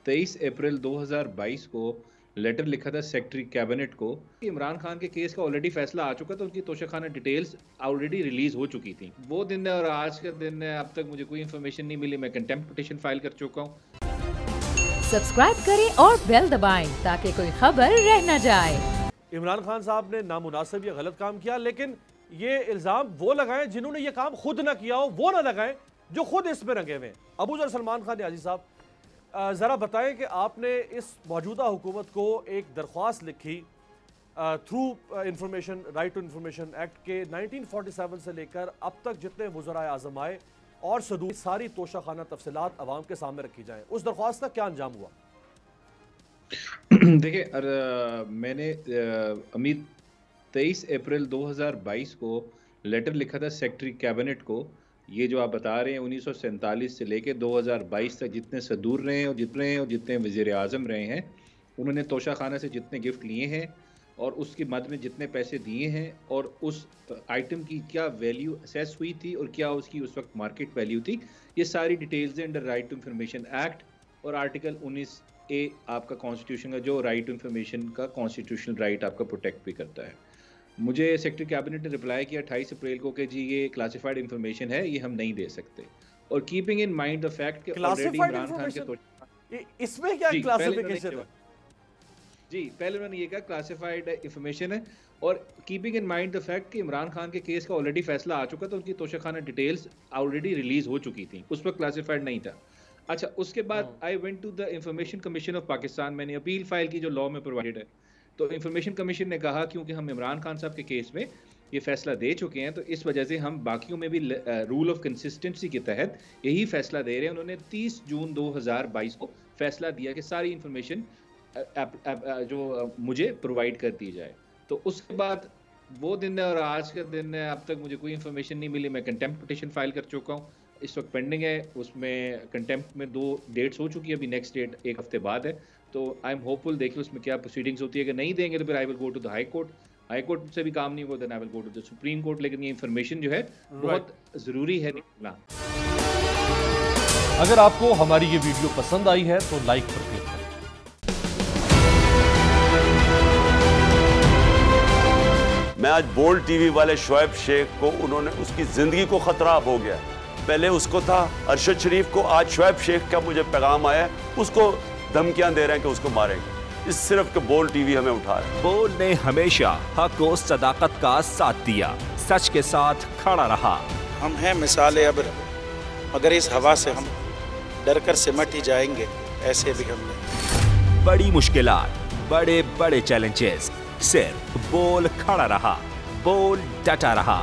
23 अप्रैल 2022 को लेटर लिखा था सेक्रेटरी कैबिनेट को। इमरान खान के केस का ऑलरेडी फैसला आ चुका था, उनकी तोशाखाना डिटेल्स ऑलरेडी रिलीज हो चुकी थी। वो दिन है और आज का दिन है, अब तक मुझे कोई इन्फॉर्मेशन नहीं मिली। मैं कंटेम्प्ट पिटीशन फाइल कर चुका हूँ। सब्सक्राइब करें और बेल दबाएं ताकि कोई खबर रह न जाए। इमरान खान साहब ने नामुनासिब या गलत काम किया, लेकिन ये इल्ज़ाम वो लगाएं जिन्होंने ये काम खुद ना किया हो, वो ना लगाएं जो खुद इसमें रंगे हुए। अबू ज़र सलमान खान याजी साहब, ज़रा बताएं कि आपने इस मौजूदा हुकूमत को एक दरख्वास्त लिखी through information right to information act के 1947 से लेकर अब तक जितने वज़राए आज़म आए और सदूर सारी तोशाखाना तफसीलात अवाम के सामने रखी जाएं। उस दरख्वास्त का क्या अंजाम हुआ? देखिए, मैंने अमीर 23 अप्रैल 2022 को लेटर लिखा था सेक्रेटरी कैबिनेट को। ये जो आप बता रहे हैं 1947 से लेकर 2022 तक जितने सदूर रहे हैं और जितने वज़ीर आज़म रहे हैं, उन्होंने तोशाखाना से जितने गिफ्ट लिए हैं और उसके मद में जितने पैसे दिए हैं और उस आइटम की क्या वैल्यू असेस हुई थी और क्या उसकी उस वक्त मार्केट वैल्यू थी, ये सारी डिटेल्स हैं under right to information act और आर्टिकल 19A आपका कॉन्स्टिट्यूशन का, जो राइट टू इंफॉर्मेशन का कॉन्स्टिट्यूशनल राइट आपका प्रोटेक्ट भी करता है। मुझे सेक्रेटरी कैबिनेट ने रिप्लाई किया 28 अप्रैल को कि जी ये क्लासिफाइड इंफॉर्मेशन है, ये हम नहीं दे सकते। और keeping in mind the fact कि ऑलरेडी इमरान खान के इसमें क्या क्लासिफिकेशन है? जी, पहले उन्होंने ये कहा क्लासिफाइड इंफॉर्मेशन है और keeping in mind the fact कि इमरान खान के केस का ऑलरेडी फैसला आ चुका था, उनकी तोशाखाना डिटेल्स ऑलरेडी रिलीज हो चुकी थी, उस पर क्लासिफाइड नहीं था। अच्छा, उसके बाद I went to the information commission of Pakistan, मैंने अपील फाइल की जो लॉ में प्रोवाइडेड है। तो इंफॉर्मेशन कमीशन ने कहा क्योंकि हम इमरान खान साहब के केस में ये फैसला दे चुके हैं, तो इस वजह से हम बाकियों में भी रूल ऑफ कंसिस्टेंसी के तहत यही फैसला दे रहे हैं। उन्होंने 30 जून 2022 को फैसला दिया कि सारी इंफॉर्मेशन जो मुझे प्रोवाइड कर दी जाए। तो उसके बाद वो दिन है और आज का दिन है, अब तक मुझे कोई इन्फॉर्मेशन नहीं मिली। मैं कंटेम्प्ट पिटीशन फाइल कर चुका हूँ, इस वक्त पेंडिंग है। उसमें कंटेम्प्ट में 2 डेट्स हो चुकी है, अभी नेक्स्ट डेट 1 हफ्ते बाद है। तो आई एम होपफुल, देखिए उसमें क्या प्रोसीडिंग्स होती है। कि नहीं देंगे तो फिर I will go to the high court. High court से भी काम नहीं हुआ then I will go to the supreme court. लेकिन ये इन्फॉर्मेशन जो है बहुत ज़रूरी है निकलना। अगर आपको हमारी ये वीडियो पसंद आई है तो लाइक पर क्लिक करें। मैं आज बोल्ड टीवी वाले शोएब शेख को, उन्होंने उसकी जिंदगी को खतरा हो गया। पहले उसको था अरशद शरीफ को, आज शोएब शेख का मुझे पैगाम आया, उसको धमकियां दे रहे हैं कि उसको मारेंगे। इस सिर्फ के बोल्ड टीवी हमें उठा रहा है। बोल्ड ने हमेशा हक और सदाकत का साथ दिया, सच के साथ खड़ा रहा। हम हैं मिसाल अब्र, मगर इस हवा से हम डर कर सिमट ही जाएंगे, ऐसे भी हम नहीं। बड़ी मुश्किलात, बड़े बड़े चैलेंजेस, सिर्फ बोल खड़ा रहा, बोल डटा रहा।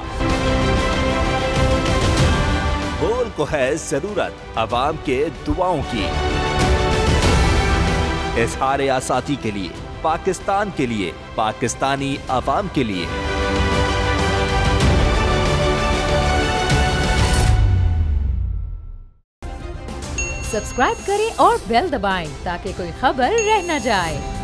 बोल को है जरूरत अवाम के दुआओं की। इजहार आसाती के लिए, पाकिस्तान के लिए, पाकिस्तानी अवाम के लिए। सब्सक्राइब करें और बेल दबाएं ताकि कोई खबर रह न जाए।